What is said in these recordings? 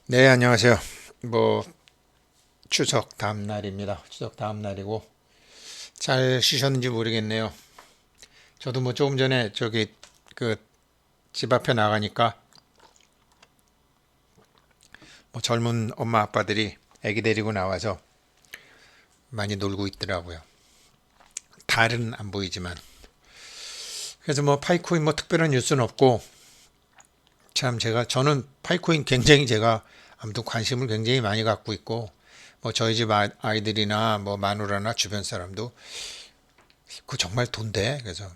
네, 안녕하세요. 뭐 추석 다음 날입니다. 추석 다음 날이고 잘 쉬셨는지 모르겠네요. 저도 뭐 조금 전에 저기 그 집 앞에 나가니까 뭐 젊은 엄마 아빠들이 아기 데리고 나와서 많이 놀고 있더라고요. 달은 안 보이지만. 그래서 뭐 파이코인 뭐 특별한 뉴스는 없고 참 저는 파이코인 굉장히 제가 아무튼 관심을 굉장히 많이 갖고 있고 뭐 저희 집 아이들이나 뭐 마누라나 주변 사람도 그 정말 돈 돼. 그래서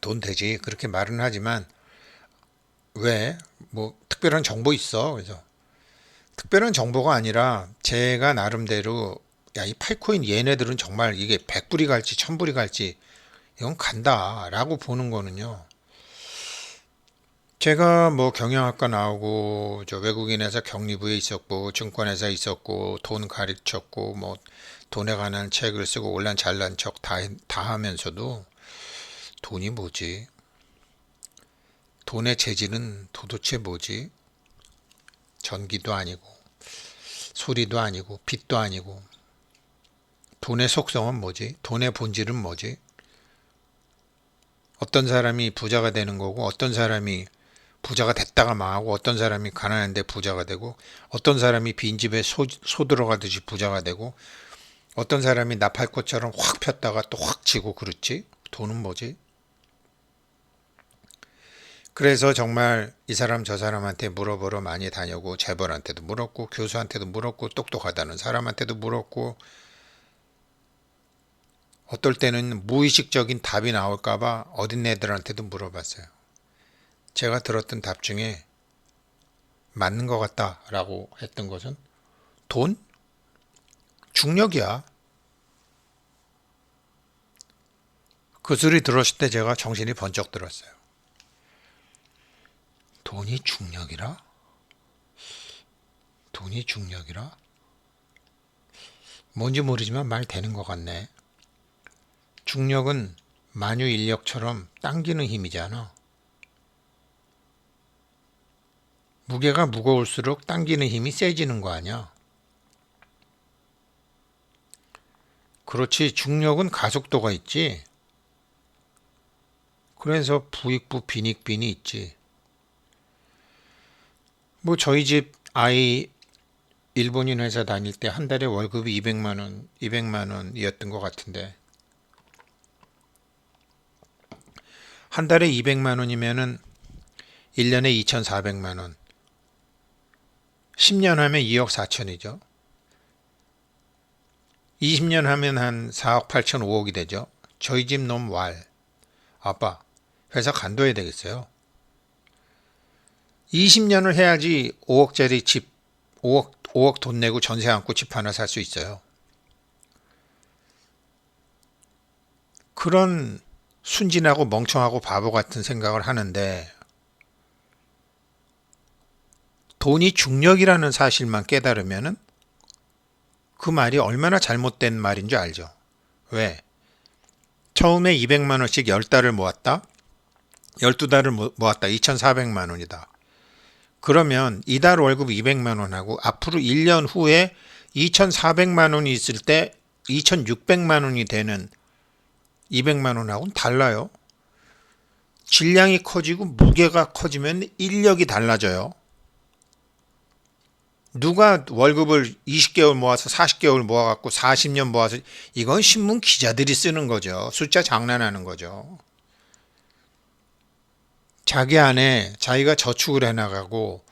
돈 되지 그렇게 말은 하지만 왜? 뭐 특별한 정보 있어. 그래서 특별한 정보가 아니라 제가 나름대로 야, 이 팔코인 얘네들은 정말 이게 100불이 갈지 1000불이 갈지 이건 간다라고 보는 거는요. 제가 뭐 경영학과 나오고 저 외국인회사 격리부에 있었고 증권회사 있었고 돈 가르쳤고 뭐 돈에 관한 책을 쓰고 올란 잘난 척 다 하면서도 돈이 뭐지? 돈의 재질은 도대체 뭐지? 전기도 아니고 소리도 아니고 빛도 아니고 돈의 속성은 뭐지? 돈의 본질은 뭐지? 어떤 사람이 부자가 되는 거고 어떤 사람이 부자가 됐다가 망하고 어떤 사람이 가난한데 부자가 되고 어떤 사람이 빈집에 소 들어가듯이 부자가 되고 어떤 사람이 나팔꽃처럼 확 폈다가 또 확 지고 그렇지? 돈은 뭐지? 그래서 정말 이 사람 저 사람한테 물어보러 많이 다녔고 재벌한테도 물었고 교수한테도 물었고 똑똑하다는 사람한테도 물었고 어떨 때는 무의식적인 답이 나올까봐 어린 애들한테도 물어봤어요. 제가 들었던 답 중에 맞는 것 같다라고 했던 것은 돈? 중력이야. 그 소리 들었을 때 제가 정신이 번쩍 들었어요. 돈이 중력이라? 돈이 중력이라? 뭔지 모르지만 말 되는 것 같네. 중력은 만유인력처럼 당기는 힘이잖아. 무게가 무거울수록 당기는 힘이 세지는 거 아니야. 그렇지, 중력은 가속도가 있지. 그래서 부익부 빈익빈이 있지. 뭐 저희 집 아이 일본인 회사 다닐 때 한 달에 월급이 200만 원, 200만 원이었던 것 같은데 한 달에 200만 원이면은 1년에 2,400만 원. 10년 하면 2억 4천이죠. 20년 하면 한 4억 8천 5억이 되죠. 저희 집 놈 아빠 회사 간둬야 되겠어요. 20년을 해야지 5억짜리 집 5억 돈 내고 전세 안고 집 하나 살 수 있어요. 그런 순진하고 멍청하고 바보 같은 생각을 하는데 돈이 중력이라는 사실만 깨달으면은 그 말이 얼마나 잘못된 말인 줄 알죠. 왜? 처음에 200만 원씩 10달을 모았다. 12달을 모았다. 2,400만 원이다. 그러면 이달 월급 200만 원하고 앞으로 1년 후에 2,400만 원이 있을 때 2,600만 원이 되는 200만 원하고는 달라요. 질량이 커지고 무게가 커지면 인력이 달라져요. 누가 월급을 20개월 모아서 40개월 모아갖고 40년 모아서 이건 신문 기자들이 쓰는 거죠. 숫자 장난하는 거죠. 자기 안에 자기가 저축을 해나가고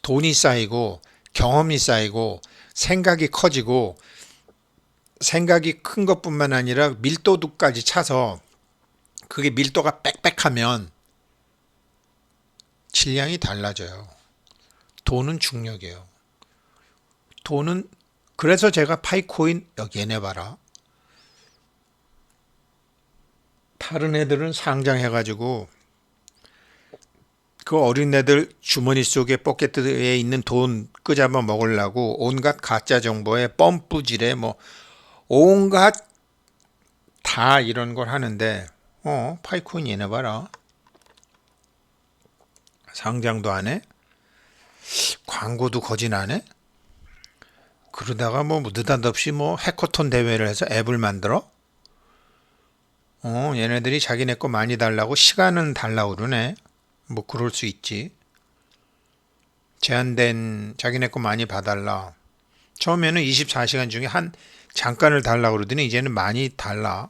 돈이 쌓이고 경험이 쌓이고 생각이 커지고 생각이 큰 것뿐만 아니라 밀도도까지 차서 그게 밀도가 빽빽하면 질량이 달라져요. 돈은 중력이에요. 돈은 그래서 제가 파이코인 여기 얘네 봐라. 다른 애들은 상장해가지고 그 어린애들 주머니 속에 포켓에 있는 돈 끄잡아 먹으려고 온갖 가짜 정보에 펌프질에 뭐 온갖 다 이런 걸 하는데 파이코인 얘네 봐라. 상장도 안 해? 광고도 거진하네. 그러다가 뭐 느닷없이 뭐 해커톤 대회를 해서 앱을 만들어? 얘네들이 자기네 거 많이 달라고 시간은 달라고 그러네. 뭐 그럴 수 있지. 제한된 자기네 거 많이 봐달라. 처음에는 24시간 중에 한 잠깐을 달라고 그러더니 이제는 많이 달라.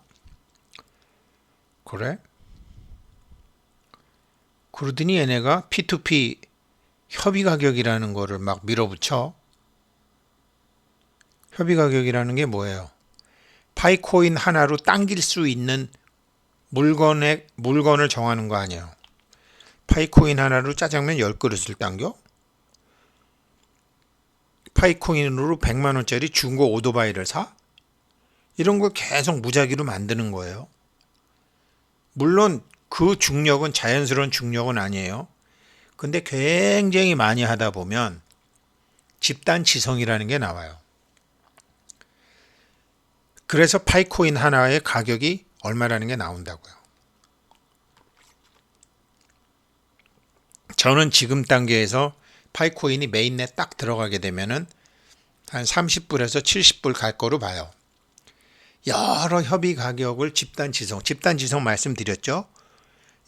그래? 그러더니 얘네가 P2P 협의 가격이라는 거를 막 밀어붙여. 협의 가격이라는 게 뭐예요? 파이코인 하나로 당길 수 있는 물건을 정하는 거 아니에요. 파이코인 하나로 짜장면 10그릇을 당겨? 파이코인으로 100만 원짜리 중고 오토바이를 사? 이런 걸 계속 무작위로 만드는 거예요. 물론 그 중력은 자연스러운 중력은 아니에요. 근데 굉장히 많이 하다 보면 집단 지성이라는 게 나와요. 그래서 파이코인 하나의 가격이 얼마라는 게 나온다고요. 저는 지금 단계에서 파이코인이 메인넷 딱 들어가게 되면은 한 30불에서 70불 갈 거로 봐요. 여러 협의 가격을 집단 지성 말씀드렸죠.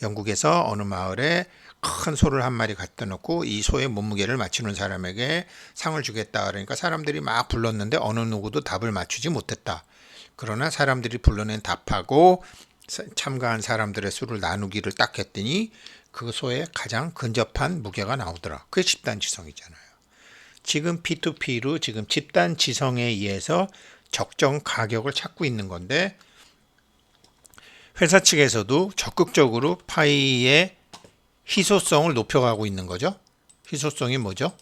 영국에서 어느 마을에 큰 소를 한 마리 갖다 놓고 이 소의 몸무게를 맞추는 사람에게 상을 주겠다. 그러니까 사람들이 막 불렀는데 어느 누구도 답을 맞추지 못했다. 그러나 사람들이 불러낸 답하고 참가한 사람들의 수를 나누기를 딱 했더니 그 소에 가장 근접한 무게가 나오더라. 그게 집단 지성이잖아요. 지금 P2P로 지금 집단 지성에 의해서 적정 가격을 찾고 있는 건데 회사 측에서도 적극적으로 파이의 희소성을 높여가고 있는 거죠. 희소성이 뭐죠?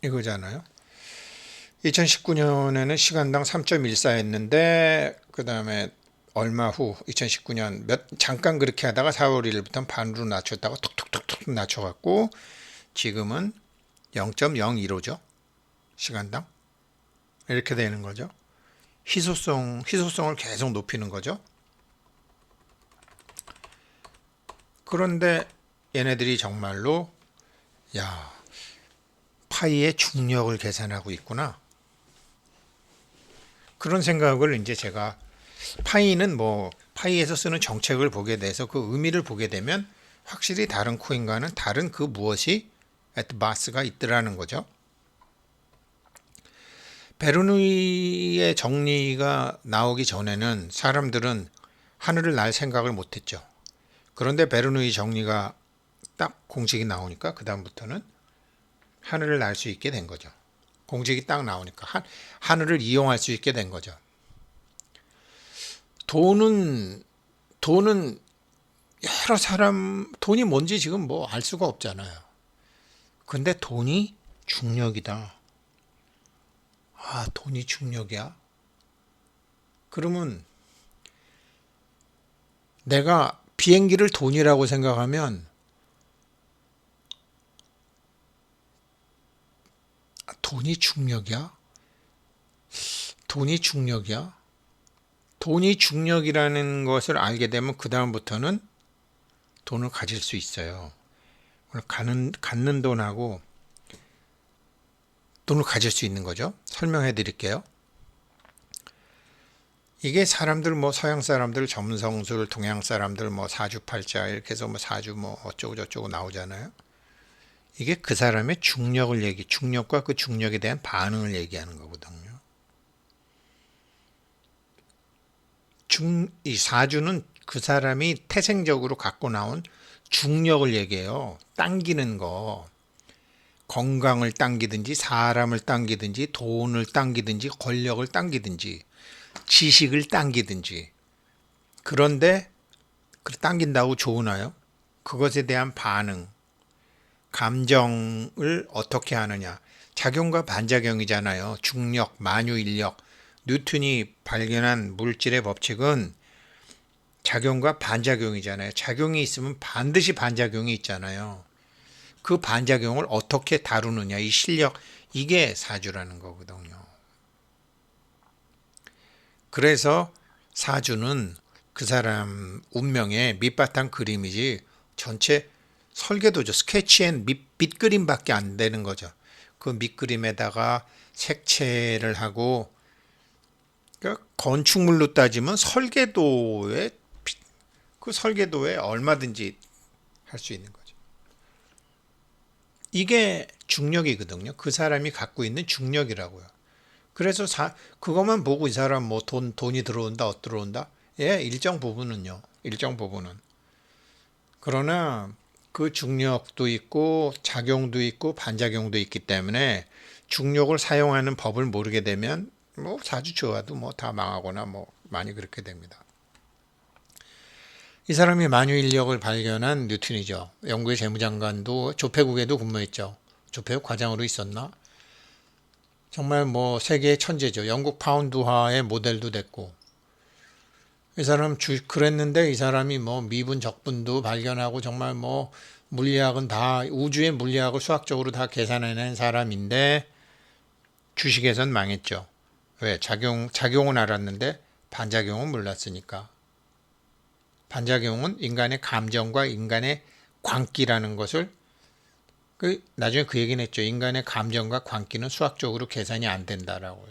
이거잖아요. 2019년에는 시간당 3.14였는데 그 다음에 얼마 후 2019년 잠깐 그렇게 하다가 4월 1일부터 반으로 낮췄다가 툭툭툭툭 낮춰갖고 지금은 0.015죠. 시간당. 이렇게 되는 거죠. 희소성을 계속 높이는 거죠. 그런데 얘네들이 정말로 야, 파이의 중력을 계산하고 있구나. 그런 생각을 이제 제가 파이는 뭐 파이에서 쓰는 정책을 보게 돼서 그 의미를 보게 되면 확실히 다른 코인과는 다른 그 무엇이 마스가 있더라는 거죠. 베르누이의 정리가 나오기 전에는 사람들은 하늘을 날 생각을 못했죠. 그런데 베르누이 정리가 딱 공식이 나오니까 그 다음부터는 하늘을 날 수 있게 된 거죠. 공식이 딱 나오니까 하늘을 이용할 수 있게 된 거죠. 돈은 여러 사람 돈이 뭔지 지금 뭐 알 수가 없잖아요. 근데 돈이 중력이다. 아, 돈이 중력이야? 그러면 내가 비행기를 돈이라고 생각하면 돈이 중력이야? 돈이 중력이야? 돈이 중력이라는 것을 알게 되면 그 다음부터는 돈을 가질 수 있어요. 갖는 돈하고 돈을 가질 수 있는 거죠. 설명해 드릴게요. 이게 사람들 뭐 서양 사람들 점성술, 동양 사람들 뭐 사주팔자 이렇게 해서 뭐 사주 뭐 어쩌고 저쩌고 나오잖아요. 이게 그 사람의 중력과 그 중력에 대한 반응을 얘기하는 거거든요. 이 사주는 그 사람이 태생적으로 갖고 나온 중력을 얘기해요. 당기는 거. 건강을 당기든지 사람을 당기든지 돈을 당기든지 권력을 당기든지 지식을 당기든지. 그런데 당긴다고 좋으나요? 그것에 대한 반응, 감정을 어떻게 하느냐. 작용과 반작용이잖아요. 중력, 만유인력. 뉴턴이 발견한 물질의 법칙은 작용과 반작용이잖아요. 작용이 있으면 반드시 반작용이 있잖아요. 그 반작용을 어떻게 다루느냐, 이 실력, 이게 사주라는 거거든요. 그래서 사주는 그 사람 운명의 밑바탕 그림이지 전체 설계도죠. 스케치앤 밑그림밖에 안 되는 거죠. 그 밑그림에다가 색채를 하고, 그러니까 건축물로 따지면 그 설계도에 얼마든지 할 수 있는 거죠. 이게 중력이거든요. 그 사람이 갖고 있는 중력이라고요. 그래서 그것만 보고 이 사람 뭐 돈이 들어온다, 못 들어온다? 예, 일정 부분은요. 일정 부분은. 그러나 그 중력도 있고 작용도 있고 반작용도 있기 때문에 중력을 사용하는 법을 모르게 되면 뭐 사주 좋아도 뭐 다 망하거나 뭐 많이 그렇게 됩니다. 이 사람이 만유인력을 발견한 뉴턴이죠. 영국의 재무장관도 조폐국에도 근무했죠. 조폐국 과장으로 있었나? 정말 뭐 세계의 천재죠. 영국 파운드화의 모델도 됐고. 이 사람 그랬는데 이 사람이 뭐 미분 적분도 발견하고 정말 뭐 물리학은 다 우주의 물리학을 수학적으로 다 계산해낸 사람인데 주식에선 망했죠. 왜? 작용은 알았는데 반작용은 몰랐으니까. 반작용은 인간의 감정과 인간의 광기라는 것을 나중에 그 얘기는 했죠. 인간의 감정과 광기는 수학적으로 계산이 안 된다라고.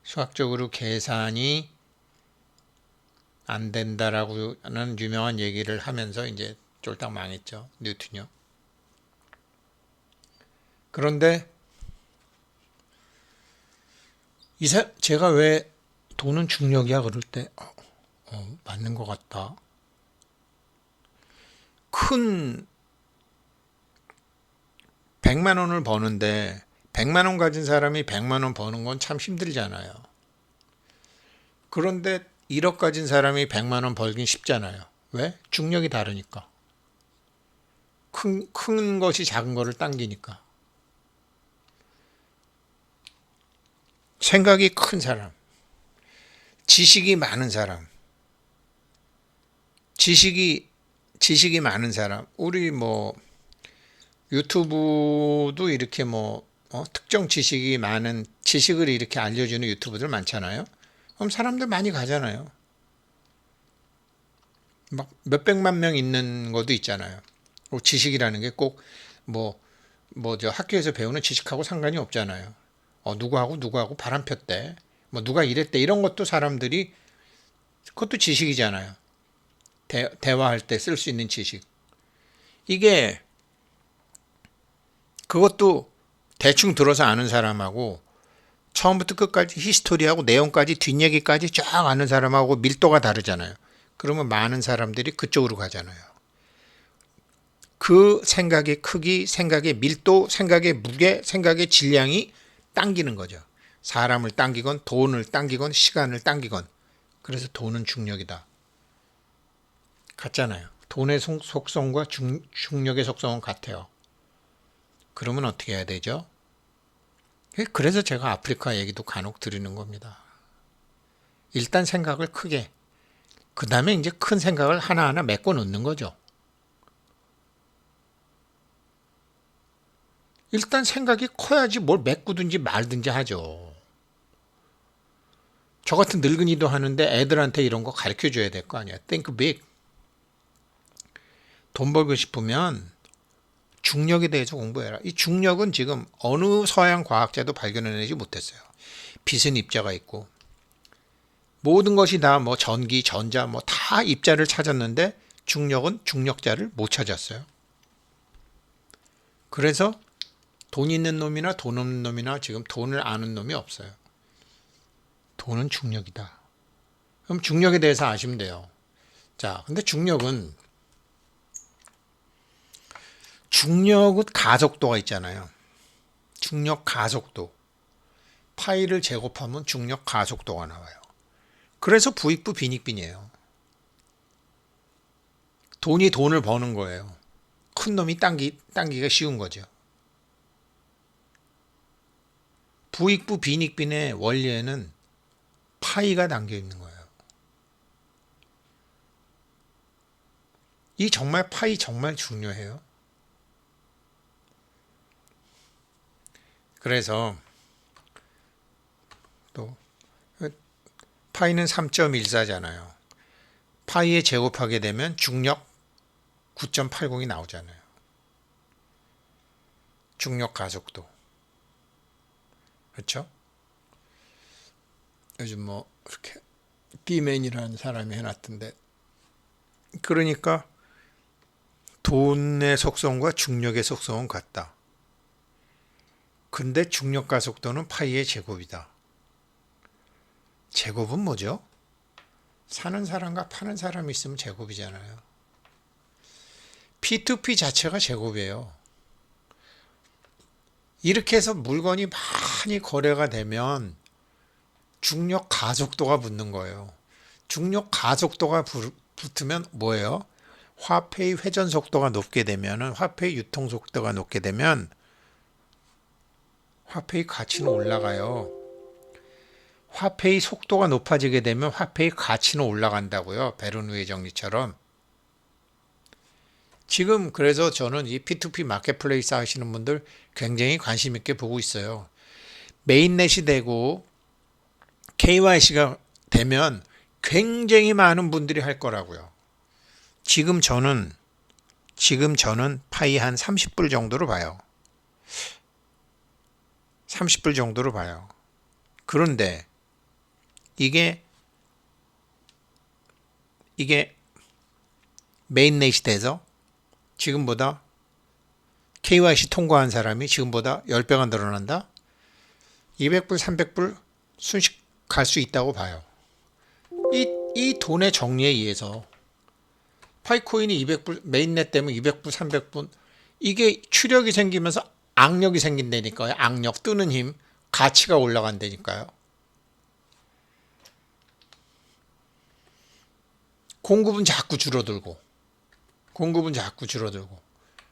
수학적으로 계산이 안 된다라고 하는 유명한 얘기를 하면서 이제 쫄딱 망했죠. 뉴턴이요. 그런데 제가 왜 돈은 중력이야 그럴 때 맞는 것 같다. 큰 100만 원을 버는데 100만 원 가진 사람이 100만 원 버는 건 참 힘들잖아요. 그런데 1억 가진 사람이 100만 원 벌긴 쉽잖아요. 왜? 중력이 다르니까. 큰 것이 작은 거를 당기니까. 생각이 큰 사람, 지식이 많은 사람, 지식이 많은 사람. 우리 뭐 유튜브도 이렇게 뭐 특정 지식이 많은 지식을 이렇게 알려주는 유튜브들 많잖아요. 그럼 사람들 많이 가잖아요. 막 몇백만 명 있는 것도 있잖아요. 지식이라는 게 꼭 저 학교에서 배우는 지식하고 상관이 없잖아요. 누구하고 바람 폈대. 뭐 누가 이랬대. 이런 것도 사람들이 그것도 지식이잖아요. 대화할 때 쓸 수 있는 지식. 이게 그것도 대충 들어서 아는 사람하고 처음부터 끝까지 히스토리하고 내용까지 뒷얘기까지 쫙 아는 사람하고 밀도가 다르잖아요. 그러면 많은 사람들이 그쪽으로 가잖아요. 그 생각의 크기, 생각의 밀도, 생각의 무게, 생각의 질량이 당기는 거죠. 사람을 당기건 돈을 당기건 시간을 당기건. 그래서 돈은 중력이다. 같잖아요. 돈의 속성과 중력의 속성은 같아요. 그러면 어떻게 해야 되죠? 그래서 제가 아프리카 얘기도 간혹 드리는 겁니다. 일단 생각을 크게, 그 다음에 이제 큰 생각을 하나하나 메꿔 놓는 거죠. 일단 생각이 커야지 뭘 메꾸든지 말든지 하죠. 저 같은 늙은이도 하는데 애들한테 이런 거 가르쳐 줘야 될 거 아니야. Think big. 돈 벌고 싶으면 중력에 대해서 공부해라. 이 중력은 지금 어느 서양 과학자도 발견해내지 못했어요. 빛은 입자가 있고 모든 것이 다 뭐 전기, 전자 뭐 다 입자를 찾았는데 중력은 중력자를 못 찾았어요. 그래서 돈 있는 놈이나 돈 없는 놈이나 지금 돈을 아는 놈이 없어요. 돈은 중력이다. 그럼 중력에 대해서 아시면 돼요. 자, 근데 중력은 가속도가 있잖아요. 중력 가속도. 파이를 제곱하면 중력 가속도가 나와요. 그래서 부익부 빈익빈이에요. 돈이 돈을 버는 거예요. 큰 놈이 당기가 쉬운 거죠. 부익부 빈익빈의 원리에는 파이가 담겨 있는 거예요. 파이 정말 중요해요. 그래서 또 파이는 3.14잖아요. 파이에 제곱하게 되면 중력 9.80이 나오잖아요. 중력 가속도. 그렇죠? 요즘 뭐 이렇게 비맨이라는 사람이 해놨던데, 그러니까 돈의 속성과 중력의 속성은 같다. 근데 중력 가속도는 파이의 제곱이다. 제곱은 뭐죠? 사는 사람과 파는 사람이 있으면 제곱이잖아요. P2P 자체가 제곱이에요. 이렇게 해서 물건이 많이 거래가 되면 중력 가속도가 붙는 거예요. 중력 가속도가 붙으면 뭐예요? 화폐의 회전 속도가 높게 되면, 화폐의 유통 속도가 높게 되면 화폐의 가치는 올라가요. 화폐의 속도가 높아지게 되면 화폐의 가치는 올라간다고요. 베르누의 정리처럼. 지금 그래서 저는 이 P2P 마켓플레이스 하시는 분들 굉장히 관심 있게 보고 있어요. 메인넷이 되고 KYC가 되면 굉장히 많은 분들이 할 거라고요. 지금 저는 파이 한 30불 정도로 봐요. 30불 정도로 봐요. 그런데 이게 메인넷이 돼서 지금보다 KYC 통과한 사람이 지금보다 10배가 늘어난다? 200불, 300불 순식 갈 수 있다고 봐요. 이 돈의 정리에 의해서 파이코인이 200불, 메인넷 되면 200불, 300불, 이게 추력이 생기면서 악력이 생긴다니까요. 악력, 뜨는 힘, 가치가 올라간다니까요. 공급은 자꾸 줄어들고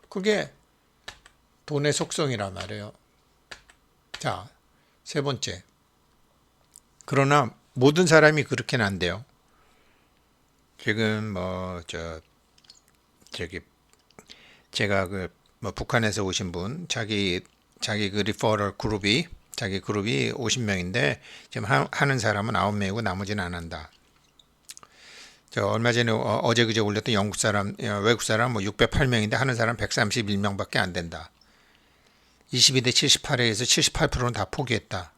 그게 돈의 속성이란 말이에요. 자, 세 번째. 그러나 모든 사람이 그렇게는 안 돼요. 지금 제가 북한에서 오신 분, 자기 그 리퍼럴 그룹이 50명인데 지금 하는 사람은 9명이고 나머지는 안 한다. 얼마 전에 어제 그제 올렸던 외국 사람 608명인데 하는 사람 131명밖에 안 된다. 22대 78회에서 78%는 다 포기했다.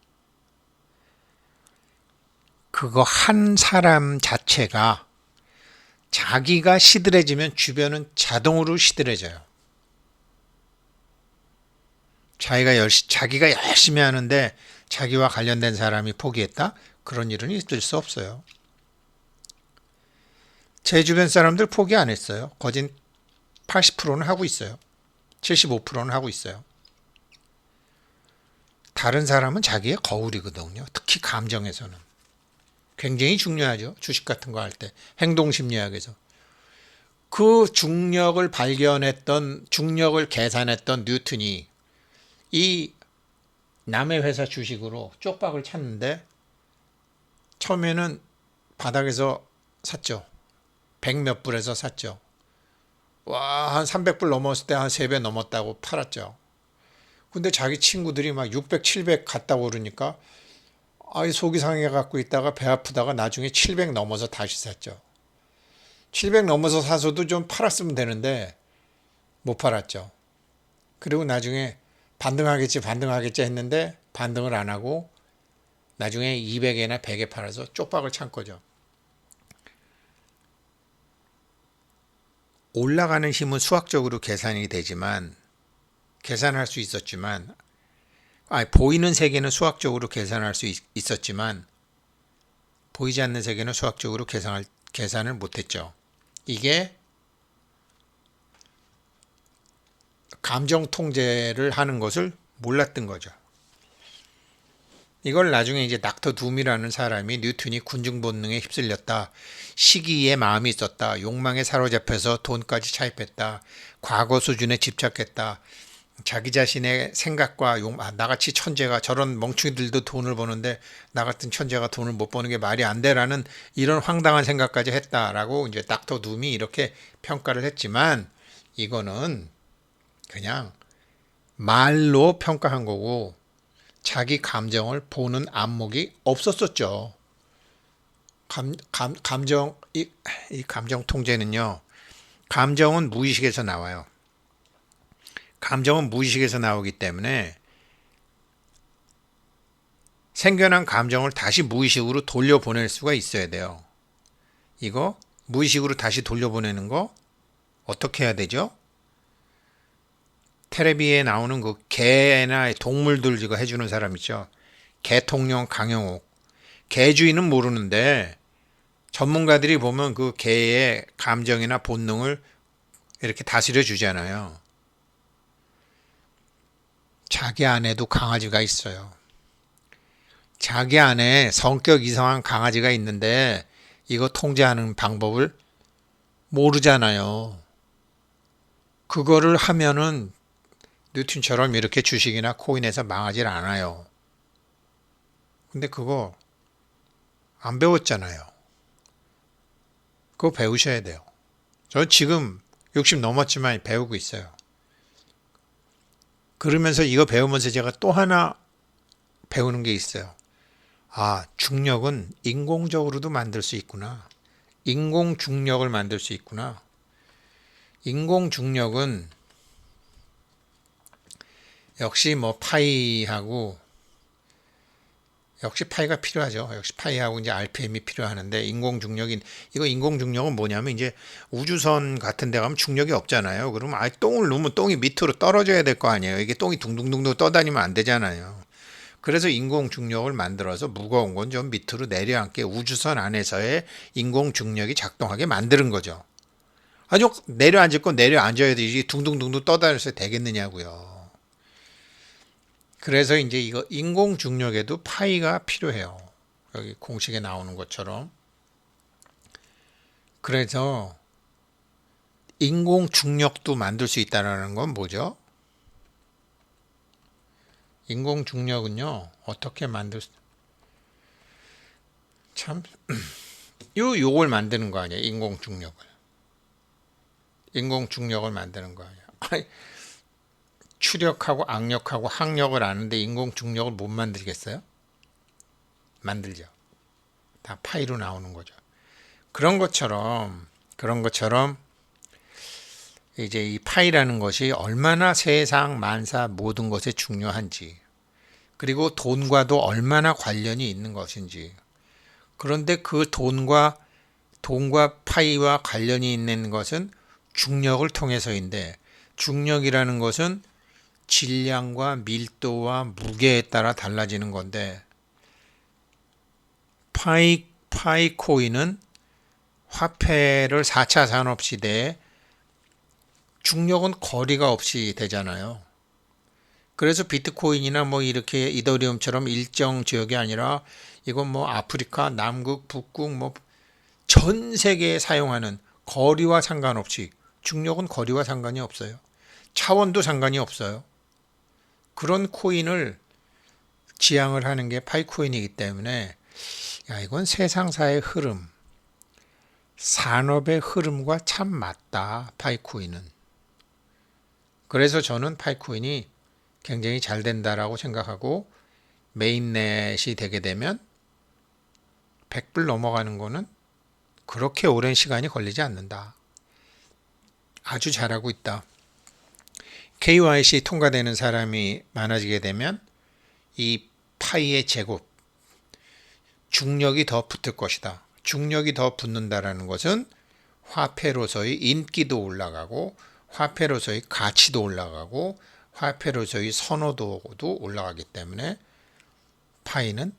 그거 한 사람 자체가 자기가 시들해지면 주변은 자동으로 시들해져요. 자기가 열심히 하는데 자기와 관련된 사람이 포기했다? 그런 일은 있을 수 없어요. 제 주변 사람들 포기 안 했어요. 거진 80%는 하고 있어요. 75%는 하고 있어요. 다른 사람은 자기의 거울이거든요. 특히 감정에서는. 굉장히 중요하죠. 주식 같은 거 할 때. 행동심리학에서. 그 중력을 계산했던 뉴턴이 이 남의 회사 주식으로 쪽박을 찼는데 처음에는 바닥에서 샀죠. 100 몇 불에서 샀죠. 와, 한 300불 넘었을 때 한 3배 넘었다고 팔았죠. 근데 자기 친구들이 막 600, 700 갔다고 그러니까 속이 상해 갖고 있다가 배 아프다가 나중에 700 넘어서 다시 샀죠. 700 넘어서 사서도 좀 팔았으면 되는데 못 팔았죠. 그리고 나중에 반등하겠지 했는데 반등을 안 하고 나중에 200에나 100에 팔아서 쪽박을 찬 거죠. 올라가는 힘은 수학적으로 계산할 수 있었지만, 보이는 세계는 수학적으로 계산할 수 있었지만, 보이지 않는 세계는 수학적으로 계산을 못했죠. 이게 감정 통제를 하는 것을 몰랐던 거죠. 이걸 나중에 이제 닥터 둠이라는 사람이 뉴턴이 군중 본능에 휩쓸렸다. 시기에 마음이 있었다. 욕망에 사로잡혀서 돈까지 차입했다. 과거 수준에 집착했다. 자기 자신의 생각과 나같이 천재가 저런 멍충이들도 돈을 버는데 나 같은 천재가 돈을 못 버는 게 말이 안 돼라는 이런 황당한 생각까지 했다라고 이제 닥터 둠이 이렇게 평가를 했지만 이거는 그냥 말로 평가한 거고 자기 감정을 보는 안목이 없었었죠. 이 감정 통제는요, 감정은 무의식에서 나와요. 감정은 무의식에서 나오기 때문에 생겨난 감정을 다시 무의식으로 돌려보낼 수가 있어야 돼요. 이거 무의식으로 다시 돌려보내는 거 어떻게 해야 되죠? 텔레비에 나오는 그 개나 동물들 이거 해주는 사람 있죠. 개통령 강영옥. 개주인은 모르는데 전문가들이 보면 그 개의 감정이나 본능을 이렇게 다스려 주잖아요. 자기 안에도 강아지가 있어요. 자기 안에 성격 이상한 강아지가 있는데 이거 통제하는 방법을 모르잖아요. 그거를 하면은 뉴턴처럼 이렇게 주식이나 코인에서 망하질 않아요. 근데 그거 안 배웠잖아요. 그거 배우셔야 돼요. 저 지금 60 넘었지만 배우고 있어요. 그러면서 이거 배우면서 제가 또 하나 배우는 게 있어요. 아, 중력은 인공적으로도 만들 수 있구나. 인공 중력을 만들 수 있구나. 인공 중력은 역시 뭐 파이하고 역시 파이가 필요하죠. 역시 파이하고 이제 RPM이 필요하는데 인공중력인 이거 인공중력은 뭐냐면 이제 우주선 같은 데 가면 중력이 없잖아요. 그러면 아예 똥을 놓으면 똥이 밑으로 떨어져야 될 거 아니에요. 이게 똥이 둥둥둥둥 떠다니면 안 되잖아요. 그래서 인공중력을 만들어서 무거운 건 좀 밑으로 내려앉게 우주선 안에서의 인공중력이 작동하게 만드는 거죠. 아주 내려앉을 건 내려앉아야 되지 둥둥둥둥 떠다녀서 되겠느냐고요. 그래서 이제 이거 인공중력에도 파이가 필요해요. 여기 공식에 나오는 것처럼. 그래서 인공중력도 만들 수 있다는 건 뭐죠? 인공중력은요, 어떻게 만들 수, 참, 요걸 만드는 거 아니에요, 인공중력을. 인공중력을 만드는 거 아니에요. 추력하고 악력하고 항력을 아는데 인공중력을 못 만들겠어요? 만들죠. 다 파이로 나오는 거죠. 그런 것처럼 이제 이 파이라는 것이 얼마나 세상 만사 모든 것에 중요한지, 그리고 돈과도 얼마나 관련이 있는 것인지. 그런데 그 돈과 파이와 관련이 있는 것은 중력을 통해서인데, 중력이라는 것은 질량과 밀도와 무게에 따라 달라지는 건데, 파이 코인은 화폐를 4차 산업시대에 중력은 거리가 없이 되잖아요. 그래서 비트코인이나 뭐 이렇게 이더리움처럼 일정 지역이 아니라 이건 뭐 아프리카, 남극, 북극 뭐 전 세계에 사용하는 거리와 상관없이 중력은 거리와 상관이 없어요. 차원도 상관이 없어요. 그런 코인을 지향을 하는 게 파이코인이기 때문에 야, 이건 세상사의 흐름, 산업의 흐름과 참 맞다, 파이코인은. 그래서 저는 파이코인이 굉장히 잘 된다라고 생각하고 메인넷이 되게 되면 100불 넘어가는 거는 그렇게 오랜 시간이 걸리지 않는다. 아주 잘하고 있다. KYC 통과되는 사람이 많아지게 되면 이 파이의 제곱, 중력이 더 붙을 것이다. 중력이 더 붙는다라는 것은 화폐로서의 인기도 올라가고 화폐로서의 가치도 올라가고 화폐로서의 선호도도 올라가기 때문에 파이는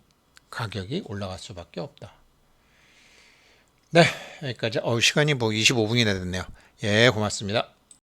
가격이 올라갈 수밖에 없다. 네, 여기까지. 시간이 뭐 25분이나 됐네요. 예, 고맙습니다.